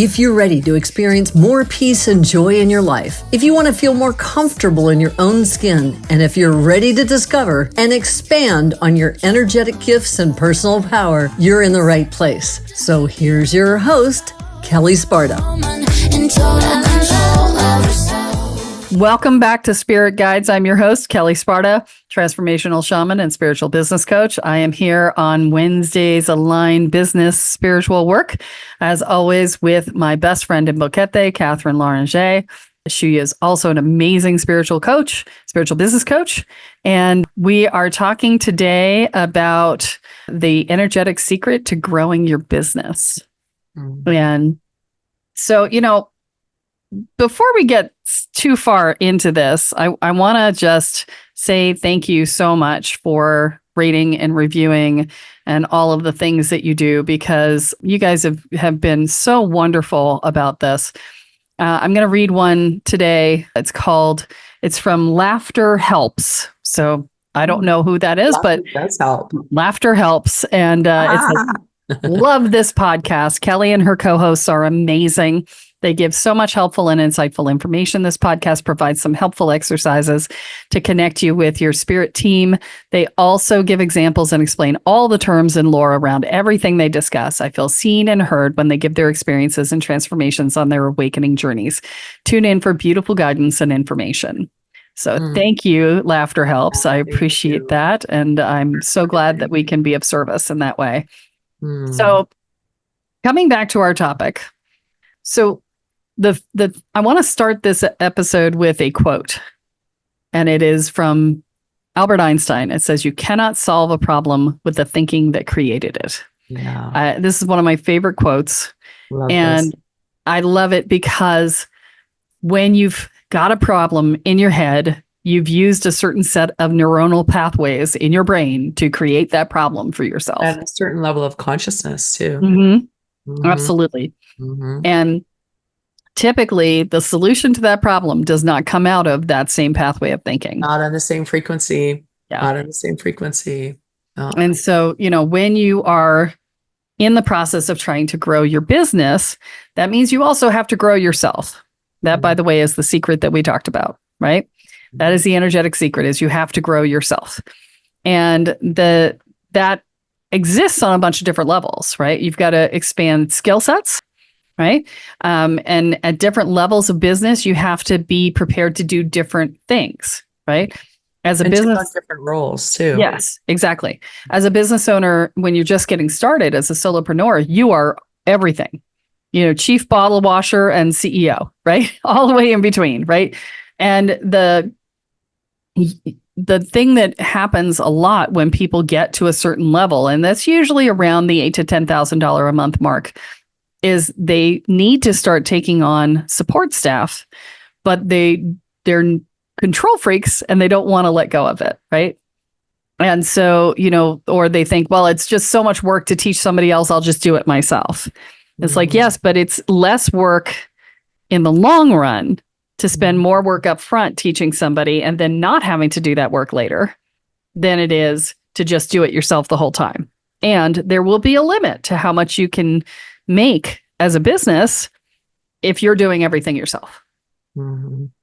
If you're ready to experience more peace and joy in your life, if you want to feel more comfortable in your own skin, and if you're ready to discover and expand on your energetic gifts and personal power, you're in the right place. So here's your host, Kelle Sparta. Welcome back to Spirit Guides. I'm your host, Kelle Sparta, transformational shaman and spiritual business coach. I am here on Wednesdays, Aligned Business Spiritual Work, as always, with my best friend in Boquete, Katherine Loranger. She is also an amazing spiritual coach, spiritual business coach. And we are talking today about the energetic secret to growing your business. And so, before we get too far into this, I want to just say thank you so much for rating and reviewing and all of the things that you do, because you guys have been so wonderful about this. I'm going to read one today. It's from Laughter Helps. So I don't know who that is, but it does help. Laughter Helps. And it's love this podcast. Kelle and her co-hosts are amazing. They give so much helpful and insightful information. This podcast provides some helpful exercises to connect you with your spirit team. They also give examples and explain all the terms and lore around everything they discuss. I feel seen and heard when they give their experiences and transformations on their awakening journeys. Tune in for beautiful guidance and information. So thank you, Laughter Helps. I appreciate that. And I'm so glad that we can be of service in that way. So coming back to our topic. So I want to start this episode with a quote, and it is from Albert Einstein. It says, "You cannot solve a problem with the thinking that created it." Yeah. This is one of my favorite quotes. And I love it because when you've got a problem in your head, you've used a certain set of neuronal pathways in your brain to create that problem for yourself. At a certain level of consciousness too. Absolutely. And typically, the solution to that problem does not come out of that same pathway of thinking. Not on the same frequency. Yeah. Not on the same frequency. Oh. And so, when you are in the process of trying to grow your business, that means you also have to grow yourself. That, by the way, is the secret that we talked about, right? That is the energetic secret, is you have to grow yourself. And that exists on a bunch of different levels, right? You've got to expand skill sets. Right. And at different levels of business, you have to be prepared to do different things. Right. As a business, take on different roles too. Yes, exactly. As a business owner, when you're just getting started as a solopreneur, you are everything, chief bottle washer and CEO, right? All the way in between. Right. And the thing that happens a lot when people get to a certain level, and that's usually around the $8,000 to $10,000 a month mark, is they need to start taking on support staff, but they're control freaks and they don't want to let go of it, right? And so, or they think, well, it's just so much work to teach somebody else, I'll just do it myself. It's like, yes, but it's less work in the long run to spend more work up front teaching somebody and then not having to do that work later than it is to just do it yourself the whole time. And there will be a limit to how much you can make as a business if you're doing everything yourself.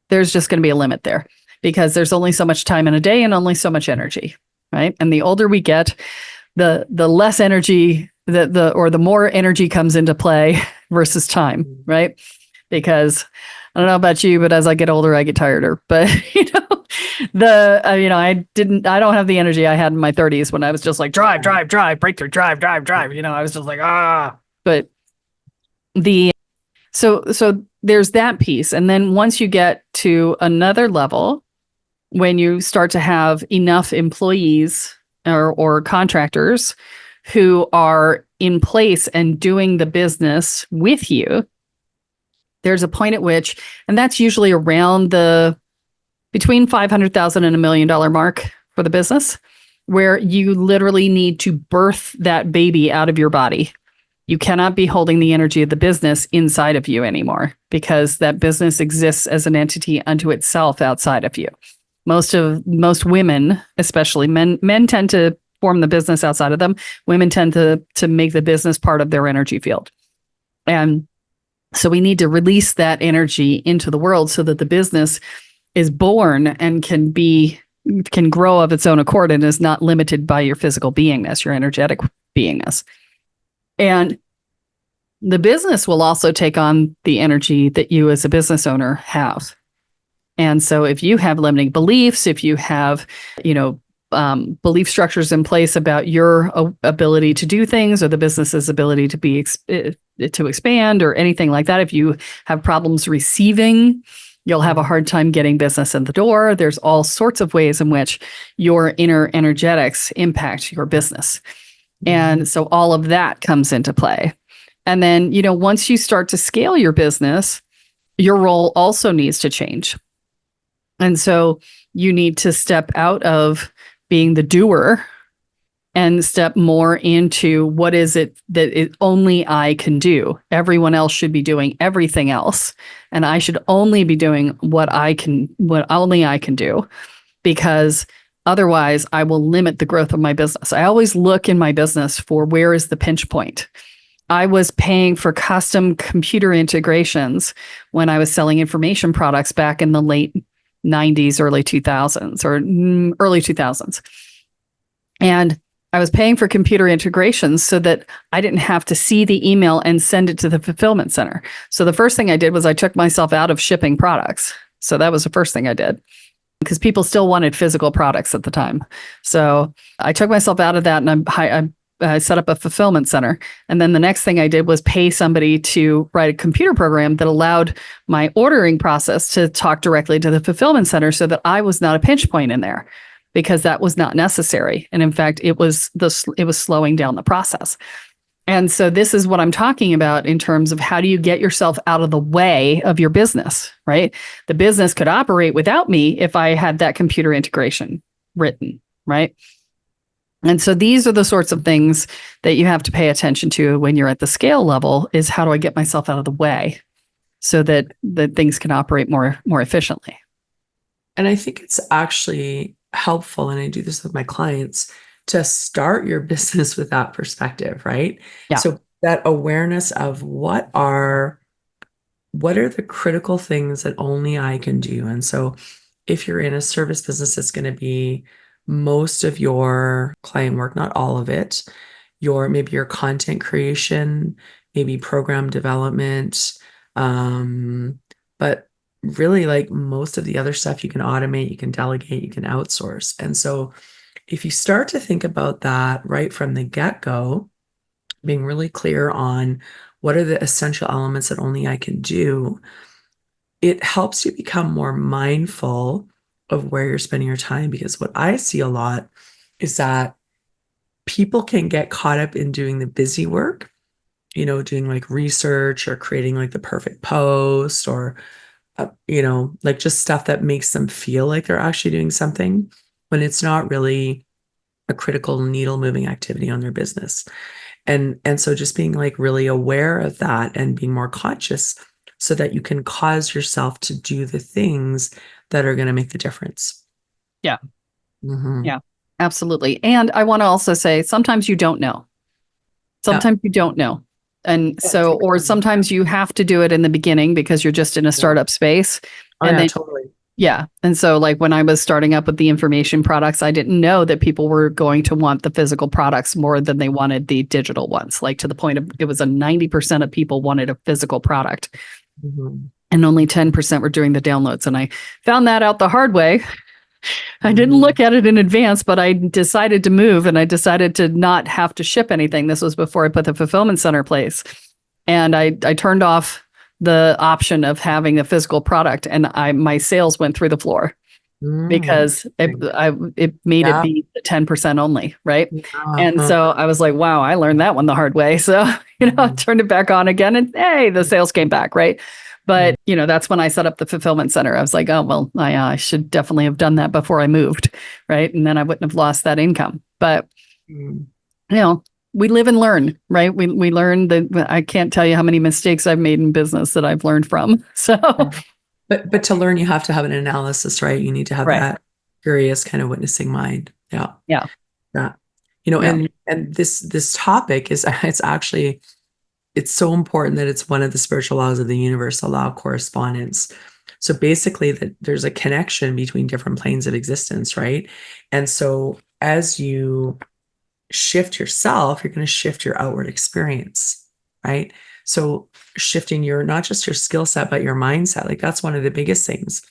There's just going to be a limit there because there's only so much time in a day and only so much energy, right? And the older we get, the less energy, the more energy comes into play versus time, right? Because I don't know about you, but as I get older, I get tireder. But I don't have the energy I had in my 30s when I was just like drive, breakthrough, drive. I was just like But so there's that piece. And then once you get to another level, when you start to have enough employees or contractors who are in place and doing the business with you, there's a point at which, and that's usually around between $500,000 and $1 million mark for the business, where you literally need to birth that baby out of your body. You cannot be holding the energy of the business inside of you anymore because that business exists as an entity unto itself outside of you. Most women, especially men tend to form the business outside of them. Women tend to make the business part of their energy field. And So we need to release that energy into the world so that the business is born and can grow of its own accord and is not limited by your physical beingness, your energetic beingness. And the business will also take on the energy that you as a business owner have. And so if you have limiting beliefs, if you have, belief structures in place about your ability to do things or the business's ability to expand or anything like that, if you have problems receiving, you'll have a hard time getting business in the door. There's all sorts of ways in which your inner energetics impact your business. And so all of that comes into play. And then, once you start to scale your business, your role also needs to change. And so you need to step out of being the doer and step more into what is it that only I can do. Everyone else should be doing everything else. And I should only be doing what only I can do, because otherwise I will limit the growth of my business. I always look in my business for where is the pinch point. I was paying for custom computer integrations when I was selling information products back in the late 90s, early 2000s or early 2000s. And I was paying for computer integrations so that I didn't have to see the email and send it to the fulfillment center. So the first thing I did was I took myself out of shipping products. So that was the first thing I did, because people still wanted physical products at the time. So I took myself out of that, and I set up a fulfillment center. And then the next thing I did was pay somebody to write a computer program that allowed my ordering process to talk directly to the fulfillment center so that I was not a pinch point in there, because that was not necessary. And in fact, it was slowing down the process. And so this is what I'm talking about in terms of how do you get yourself out of the way of your business, right? The business could operate without me if I had that computer integration written, right? And so these are the sorts of things that you have to pay attention to when you're at the scale level, is how do I get myself out of the way so that things can operate more efficiently. And I think it's actually helpful, and I do this with my clients, to start your business with that perspective, right? Yeah. So that awareness of what are the critical things that only I can do. And so if you're in a service business, it's going to be most of your client work, not all of it, maybe your content creation, maybe program development, but really, like, most of the other stuff you can automate, you can delegate, you can outsource. And so if you start to think about that right from the get-go, being really clear on what are the essential elements that only I can do, it helps you become more mindful of where you're spending your time. Because what I see a lot is that people can get caught up in doing the busy work, doing like research or creating like the perfect post or, like just stuff that makes them feel like they're actually doing something, when it's not really a critical needle moving activity on their business. And so just being like really aware of that and being more conscious so that you can cause yourself to do the things that are going to make the difference. Yeah. Mm-hmm. Yeah, absolutely. And I want to also say, sometimes you don't know. Sometimes you don't know. And so, or sometimes you have to do it in the beginning because you're just in a startup space. And then, totally. Yeah. And so like when I was starting up with the information products, I didn't know that people were going to want the physical products more than they wanted the digital ones, like to the point of it was 90% of people wanted a physical product. Mm-hmm. And only 10% were doing the downloads. And I found that out the hard way. I didn't look at it in advance, but I decided to move, and I decided to not have to ship anything. This was before I put the fulfillment center place. And I turned off the option of having a physical product, and my sales went through the floor because it made it be 10% only, right? And so I was like, wow, I learned that one the hard way. So, I turned it back on again, and hey, the sales came back, right? But, that's when I set up the fulfillment center. I was like, oh, well, I should definitely have done that before I moved, right? And then I wouldn't have lost that income. But, we live and learn, right? We learn that. I can't tell you how many mistakes I've made in business that I've learned from. So, but to learn, you have to have an analysis, right? You need to have that curious kind of witnessing mind. Yeah. And this topic it's actually it's so important that it's one of the spiritual laws of the universe, the law of correspondence. So basically that there's a connection between different planes of existence, right? And so as you shift yourself, you're going to shift your outward experience, right? So shifting your, not just your skill set, but your mindset, like that's one of the biggest things.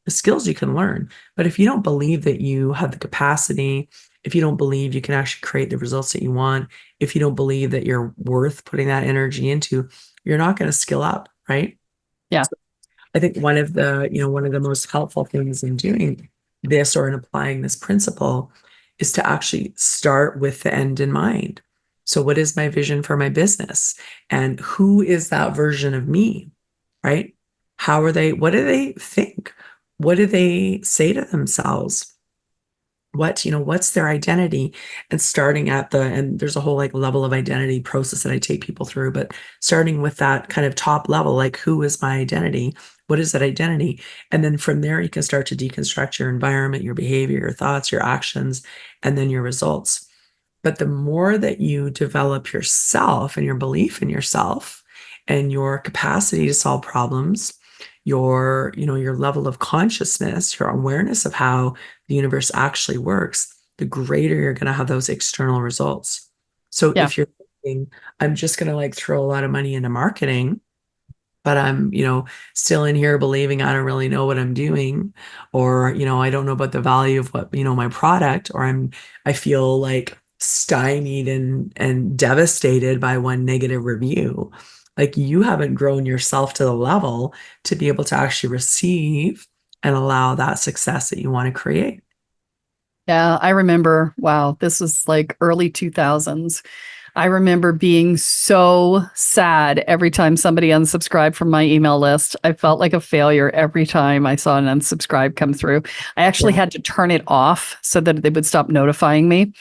The skills you can learn, but if you don't believe that you have the capacity, if you don't believe you can actually create the results that you want, if you don't believe that you're worth putting that energy into, you're not going to skill up, right? Yeah. So I think one of the most helpful things in doing this or in applying this principle is to actually start with the end in mind. So what is my vision for my business? And who is that version of me, right? What do they think? What do they say to themselves? What's their identity? And and there's a whole like level of identity process that I take people through, but starting with that kind of top level, like who is my identity? What is that identity? And then from there, you can start to deconstruct your environment, your behavior, your thoughts, your actions, and then your results. But the more that you develop yourself and your belief in yourself and your capacity to solve problems, your level of consciousness, your awareness of how the universe actually works, the greater you're going to have those external results. So Yeah. if you're thinking, I'm just going to like throw a lot of money into marketing, but I'm, still in here believing I don't really know what I'm doing, or, I don't know about the value of what, my product, or I feel like stymied and devastated by one negative review. Like you haven't grown yourself to the level to be able to actually receive and allow that success that you want to create. Yeah, I remember, wow, this was like early 2000s. I remember being so sad every time somebody unsubscribed from my email list. I felt like a failure every time I saw an unsubscribe come through. I actually Yeah. had to turn it off so that they would stop notifying me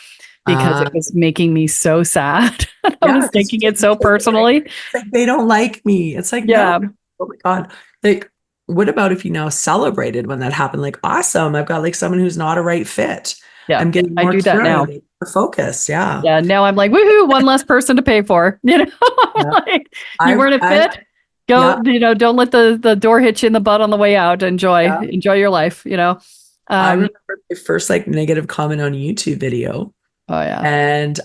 because Uh, it was making me so sad. I yeah, was because taking it so personally. it's like they don't like me. It's like, no, Yeah. oh my God. Like, what about if you now celebrated when that happened? Like, awesome. I've got like someone who's not a right fit. Yeah. I'm getting I more do that now. clarity, more focus. Yeah. Yeah. Now I'm like, woohoo, one less person to pay for. Yeah. Like, you I, weren't a I, fit. Go, yeah, don't let the door hit you in the butt on the way out. yeah. Enjoy your life. I Um, remember my first like negative comment on a YouTube video. oh yeah. And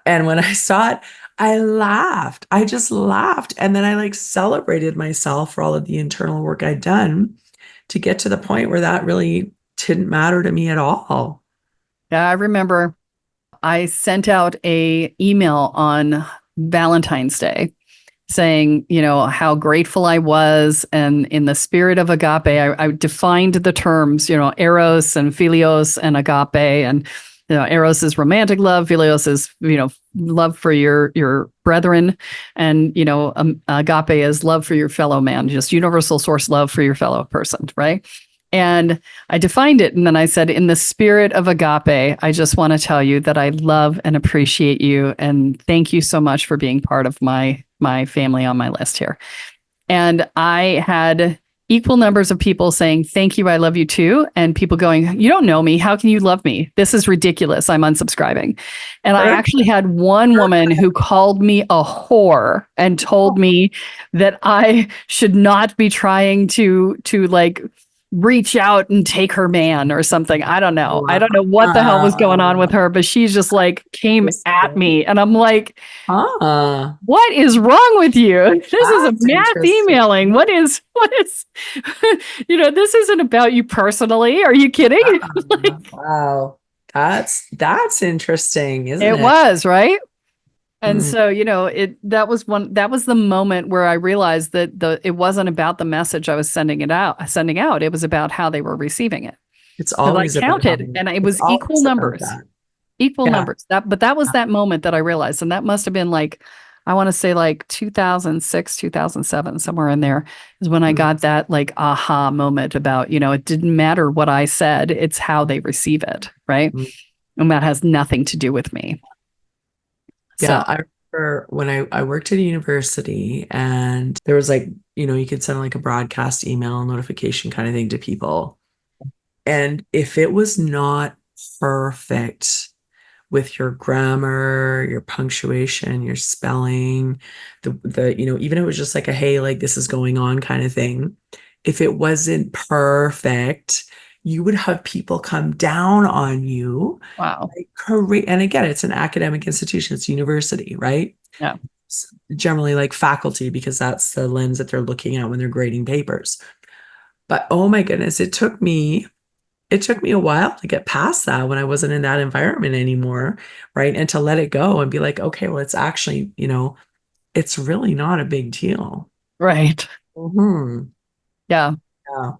and when I saw it, I laughed. I just laughed. And then I like celebrated myself for all of the internal work I'd done to get to the point where that really didn't matter to me at all. Yeah, I remember I sent out a email on Valentine's Day saying, how grateful I was. And in the spirit of agape, I defined the terms, eros and philios and agape. And, eros is romantic love. Philios is, love for your brethren. And, agape is love for your fellow man, just universal source love for your fellow person. Right. And I defined it. And then I said, in the spirit of agape, I just want to tell you that I love and appreciate you. And thank you so much for being part of my family on my list here. And I had equal numbers of people saying, thank you, I love you too. And people going, you don't know me. How can you love me? This is ridiculous. I'm unsubscribing. And I actually had one woman who called me a whore and told me that I should not be trying to like reach out and take her man or something. I don't know. I don't know what the hell was going on with her, but she's just like came at me. And I'm like, Ah, what is wrong with you? This is a that's mass interesting. emailing. What is, this isn't about you personally. Are you kidding? Ah, wow. That's interesting, isn't It it? was, right? And Hmm. so, that was the moment where I realized that it wasn't about the message I was sending out. It was about how they were receiving it. It's Because I always about counted and it it's was always about that. equal Yeah. numbers. That was that moment that I realized. And that must have been like, I want to say like 2006, 2007, somewhere in there is when I Mm, got that like aha moment about, it didn't matter what I said, it's how they receive it. Right. mm. And that has nothing to do with me. So, Yeah, I remember when I worked at a university and there was like, you could send like a broadcast email notification kind of thing to people. And if it was not perfect, with your grammar, your punctuation, your spelling, the even if it was just like a, hey, like this is going on kind of thing. If it wasn't perfect, you would have people come down on you. Wow. Like, and again, it's an academic institution, it's university, right? Yeah. It's generally like faculty, because that's the lens that they're looking at when they're grading papers. But oh my goodness, it took me a while to get past that when I wasn't in that environment anymore, right? And to let it go and be like, okay, well, it's actually, it's really not a big deal. Right. Mm-hmm. Yeah. Yeah.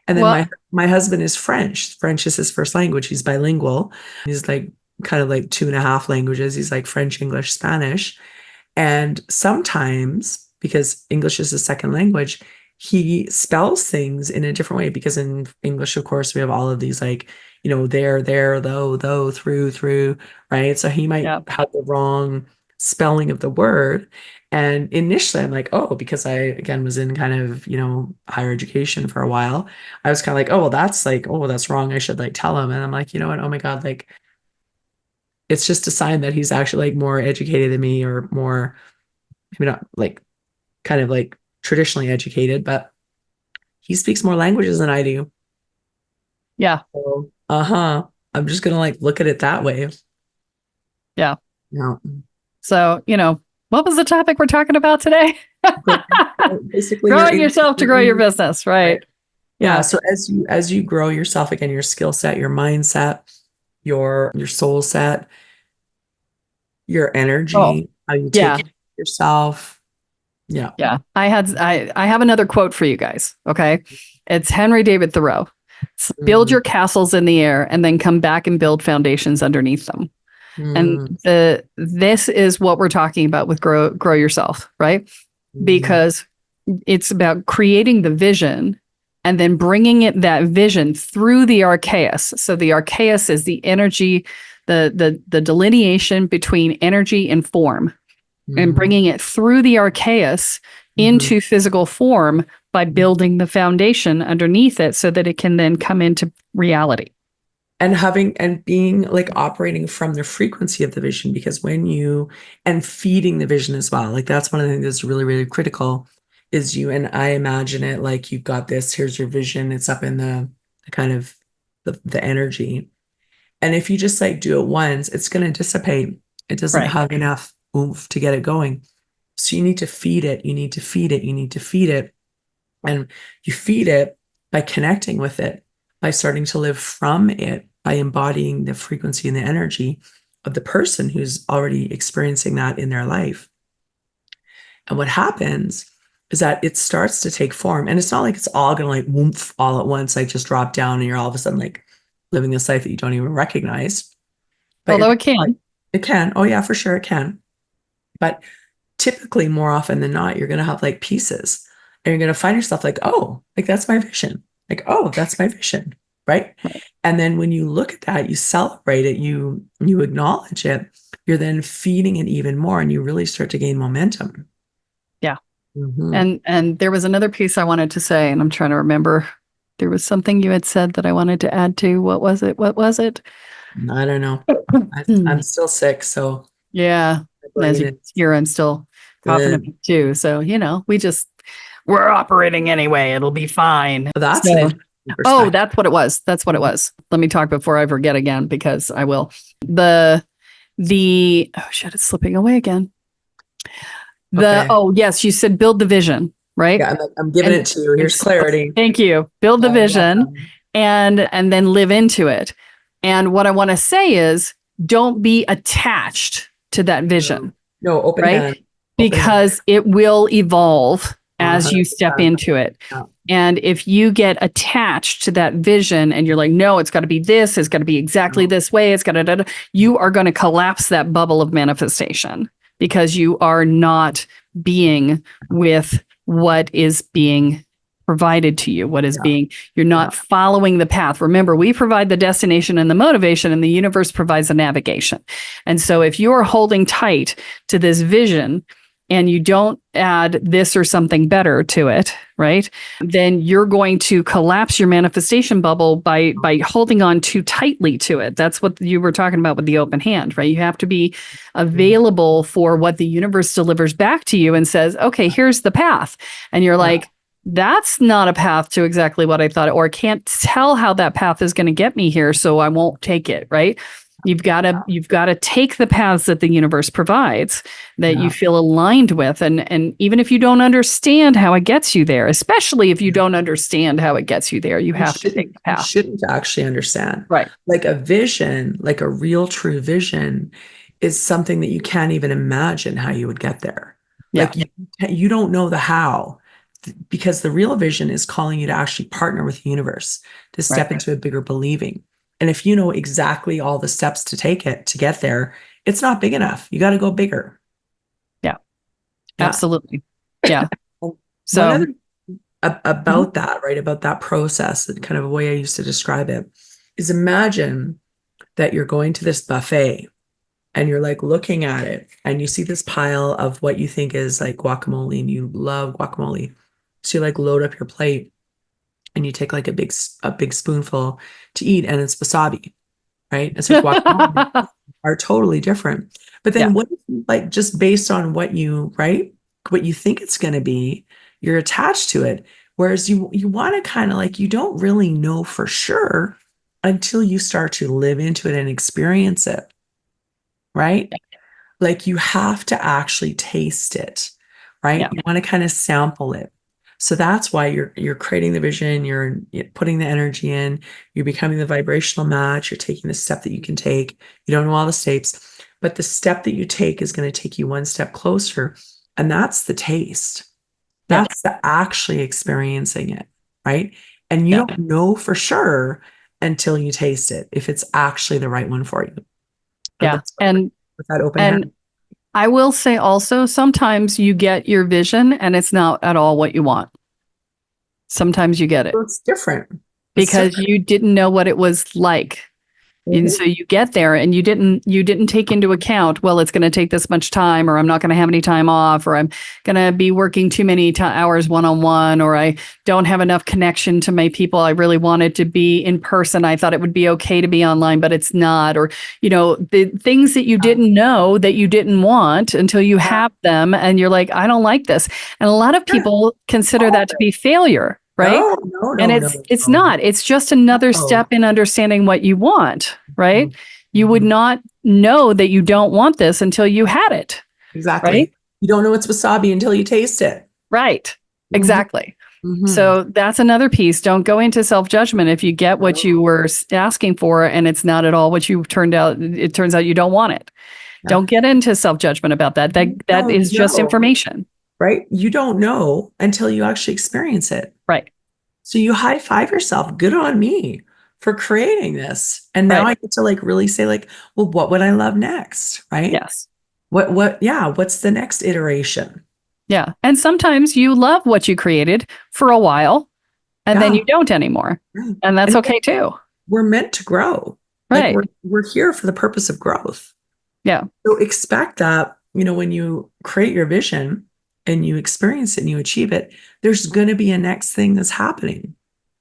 And then my husband is French. French is his first language. He's bilingual. He's like kind of like 2.5 languages. He's like French, English, Spanish. And sometimes, because English is his second language, he spells things in a different way, because in English, of course, we have all of these like, there, though, through, right? So he might have the wrong spelling of the word. And initially I'm like, oh, because I, again, was in kind of, higher education for a while, I was kind of like, oh, well, that's wrong. I should like tell him. And I'm like, you know what? Oh my God, like, it's just a sign that he's actually like more educated than me, or more, maybe not like kind of like traditionally educated, but he speaks more languages than I do. Yeah. So, I'm just going to like look at it that way. Yeah. Yeah. So, what was the topic we're talking about today? Basically, growing yourself to grow your business, right? Yeah. So as you grow yourself, again, your skill set, your mindset, your soul set, your energy, how you take care of yourself. Yeah. Yeah. I have another quote for you guys. Okay. It's Henry David Thoreau. Build your castles in the air and then come back and build foundations underneath them. And this is what we're talking about with grow yourself, right? Because it's about creating the vision and then bringing that vision through the archaeus. So the archaeus is the energy, the delineation between energy and form, and bringing it through the archaeus into physical form by building the foundation underneath it so that it can then come into reality. And being like operating from the frequency of the vision, because and feeding the vision as well. Like that's one of the things that's really, really critical is and I imagine it like you've got this, here's your vision. It's up in the kind of the energy. And if you just like do it once, it's going to dissipate. It doesn't have enough oomph to get it going. So you need to feed it. You need to feed it. You need to feed it. And you feed it by connecting with it, by starting to live from it, by embodying the frequency and the energy of the person who's already experiencing that in their life. And what happens is that it starts to take form. And it's not like it's all going to like woof all at once, like just drop down and you're all of a sudden like living this life that you don't even recognize. But although it can. It can. Oh yeah, for sure it can. But typically more often than not, you're going to have like pieces and you're going to find yourself like, oh, like that's my vision. Like, oh, that's my vision. Right. And then when you look at that, you celebrate it, you acknowledge it, you're then feeding it even more and you really start to gain momentum. Yeah. And there was another piece I wanted to say, and I'm trying to remember. There was something you had said that I wanted to add to. What was it? I don't know. I'm still sick. So yeah. As you can hear, I'm still coughing a bit too. So, we're operating anyway. It'll be fine. That's that's what it was. That's what it was. Let me talk before I forget again, because I will. Oh shit, it's slipping away again. Yes, you said build the vision, right? Yeah, I'm giving it to you. Here's clarity. Thank you. Build the vision and then live into it. And what I want to say is don't be attached to that vision. No, open hand. Because it will evolve as you step into it. Yeah. And if you get attached to that vision and you're like, no, it's got to be this, it's got to be exactly this way, it's got to, you are going to collapse that bubble of manifestation because you are not being with what is being provided to you, what is you're not following the path. Remember, we provide the destination and the motivation, and the universe provides the navigation. And so if you're holding tight to this vision and you don't add this or something better to it, right? Then you're going to collapse your manifestation bubble by holding on too tightly to it. That's what you were talking about with the open hand, right? You have to be available for what the universe delivers back to you and says, okay, here's the path. And you're like, that's not a path to exactly what I thought, or I can't tell how that path is going to get me here, so I won't take it, right? You've got to take the paths that the universe provides that you feel aligned with. And even if you don't understand how it gets you there, especially if you don't understand how it gets you there, you have to take the path. You shouldn't actually understand. Right. Like a vision, like a real true vision is something that you can't even imagine how you would get there. Yeah. Like you don't know the how, because the real vision is calling you to actually partner with the universe, to step into a bigger believing. And if you know exactly all the steps to take it to get there, it's not big enough. You got to go bigger. Yeah, absolutely. Yeah. So about that, right? About that process, and kind of a way I used to describe it is, imagine that you're going to this buffet and you're like looking at it and you see this pile of what you think is like guacamole, and you love guacamole. So you like load up your plate and you take like a big spoonful to eat, and it's wasabi, right? It's like guacamole are totally different. But then what if, like, just based on what you think it's going to be, you're attached to it. Whereas you want to kind of like, you don't really know for sure until you start to live into it and experience it, right? Like you have to actually taste it, right? You want to kind of sample it. So that's why you're creating the vision, you're putting the energy in, you're becoming the vibrational match, you're taking the step that you can take. You don't know all the steps, but the step that you take is going to take you one step closer. And that's the taste. That's the actually experiencing it, right? And you don't know for sure until you taste it, if it's actually the right one for you. And with that open hand. I will say also, sometimes you get your vision and it's not at all what you want. Sometimes you get it. So it's different. Because you didn't know what it was like. And so you get there and you didn't take into account, well, it's going to take this much time, or I'm not going to have any time off, or I'm going to be working too many hours one-on-one, or I don't have enough connection to my people. I really wanted to be in person. I thought it would be okay to be online, but it's not. Or, the things that you didn't know that you didn't want until you have them. And you're like, I don't like this. And a lot of people consider that to be failure. Right. No, and it's not. It's just another step in understanding what you want. Right. You would not know that you don't want this until you had it. Exactly. Right? You don't know it's wasabi until you taste it. Right. Exactly. So that's another piece. Don't go into self-judgment if you get what you were asking for and it's not at all what you turned out. It turns out you don't want it. Don't get into self-judgment about that. That is just information. Right? You don't know until you actually experience it. Right. So you high five yourself. Good on me for creating this. And now I get to like really say like, well, what would I love next? Right? Yes. What's the next iteration? Yeah. And sometimes you love what you created for a while and then you don't anymore. Right. And that's okay too. We're meant to grow. Right. Like we're here for the purpose of growth. Yeah. So expect that, when you create your vision and you experience it and you achieve it, there's going to be a next thing that's happening.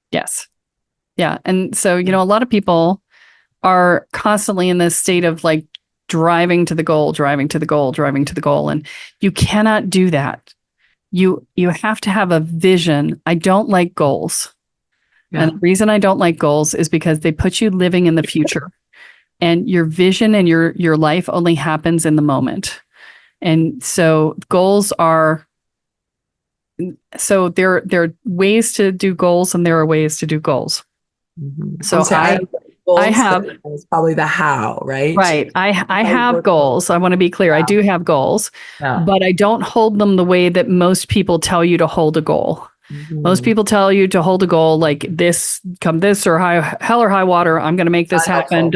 Yes. Yeah. And so, a lot of people are constantly in this state of like driving to the goal. And you cannot do that. You have to have a vision. I don't like goals. Yeah. And the reason I don't like goals is because they put you living in the future, and your vision and your life only happens in the moment. And so goals are, there are ways to do goals and there are ways to do goals. So I have, it's probably the how, right? Right. I have goals. I want to be clear. I do have goals, but I don't hold them the way that most people tell you to hold a goal. Most people tell you to hold a goal like this, come this or hell or high water. I'm going to make this happen.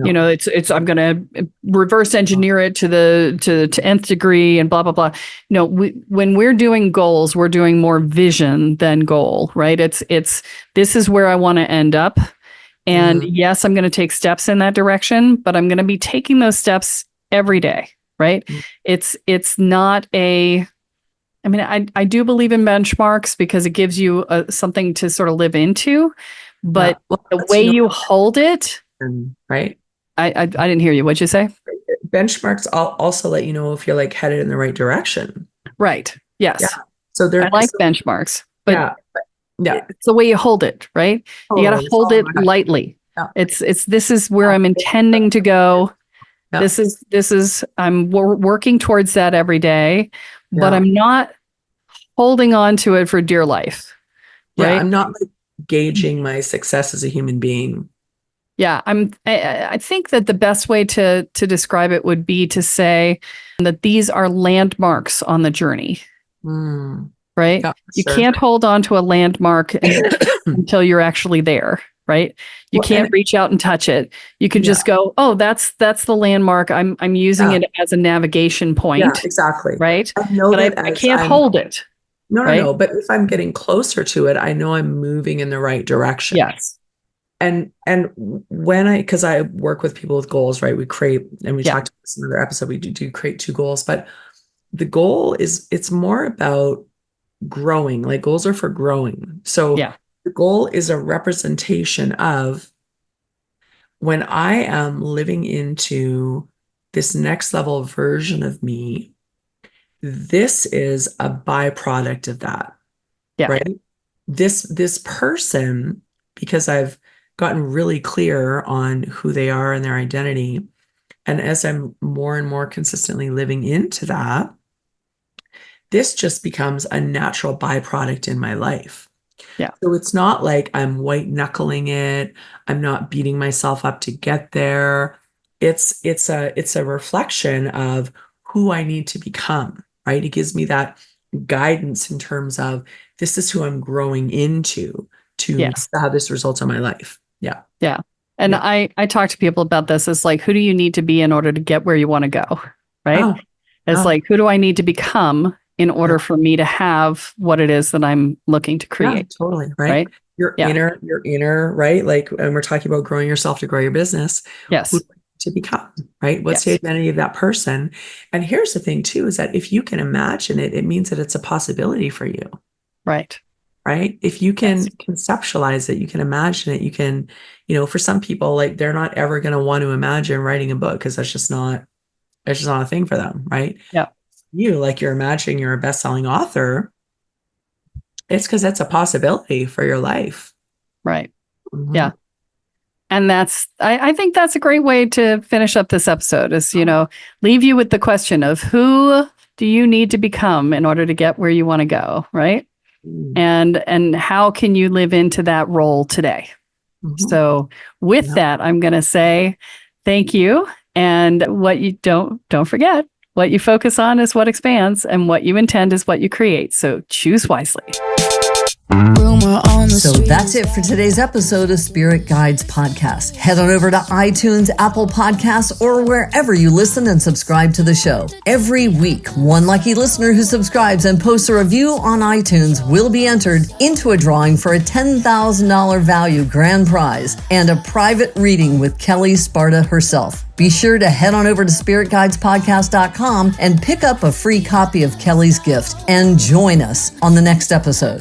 It's I'm going to reverse engineer it to nth degree and blah, blah, blah. No, when we're doing goals, we're doing more vision than goal, right? It's this is where I want to end up. And yes, I'm going to take steps in that direction, but I'm going to be taking those steps every day. right? It's not a, I mean, I do believe in benchmarks because it gives you something to sort of live into, but the way you hold it, right? I didn't hear you. What'd you say? Benchmarks also let you know if you're like headed in the right direction. Right. Yes. Yeah. So I like benchmarks, but yeah, it's the way you hold it, right? totally. You got to hold it lightly. Yeah. It's this is where I'm intending to go. Yeah. This is I'm working towards that every day, but I'm not holding on to it for dear life. Right? Yeah, I'm not like gauging my success as a human being. Yeah, I think that the best way to describe it would be to say that these are landmarks on the journey. Right? Yeah, you can't hold on to a landmark until you're actually there, right? You can't reach out and touch it. You can just go, oh, that's the landmark. I'm using it as a navigation point. Yeah, exactly. Right? But I can't hold it. No. But if I'm getting closer to it, I know I'm moving in the right direction. Yes. And because I work with people with goals, right? We create, and we talked about this in another episode, we do create 2 goals, but the goal it's more about growing. Like goals are for growing. So the goal is a representation of when I am living into this next level version of me, this is a byproduct of that. Yeah. Right? This person, because I've gotten really clear on who they are and their identity, and as I'm more and more consistently living into that, this just becomes a natural byproduct in my life. Yeah. So it's not like I'm white knuckling it. I'm not beating myself up to get there. It's a reflection of who I need to become, right? It gives me that guidance in terms of this is who I'm growing into to how this results in my life. Yeah. Yeah. And I talk to people about this. It's like, who do you need to be in order to get where you want to go? Right. It's like, who do I need to become in order for me to have what it is that I'm looking to create? Yeah, totally. Right. Your inner, right? Like, and we're talking about growing yourself to grow your business. Yes. Who to become, right? What's the identity of that person? And here's the thing too, is that if you can imagine it, it means that it's a possibility for you. Right. Right. If you can conceptualize it, you can imagine it, you can, for some people, like they're not ever going to want to imagine writing a book because that's just not a thing for them. Right. Yeah. Like you're imagining you're a best-selling author. It's because that's a possibility for your life. Right. Mm-hmm. Yeah. And I think that's a great way to finish up this episode is, leave you with the question of who do you need to become in order to get where you want to go? Right. And how can you live into that role today? Mm-hmm. So with that, I'm going to say thank you. And what you don't forget, what you focus on is what expands, and what you intend is what you create. So choose wisely. So that's it for today's episode of Spirit Guides Podcast. Head on over to iTunes, Apple Podcasts, or wherever you listen and subscribe to the show. Every week, one lucky listener who subscribes and posts a review on iTunes will be entered into a drawing for a $10,000 value grand prize and a private reading with Kelle Sparta herself. Be sure to head on over to spiritguidespodcast.com and pick up a free copy of Kelle's gift and join us on the next episode.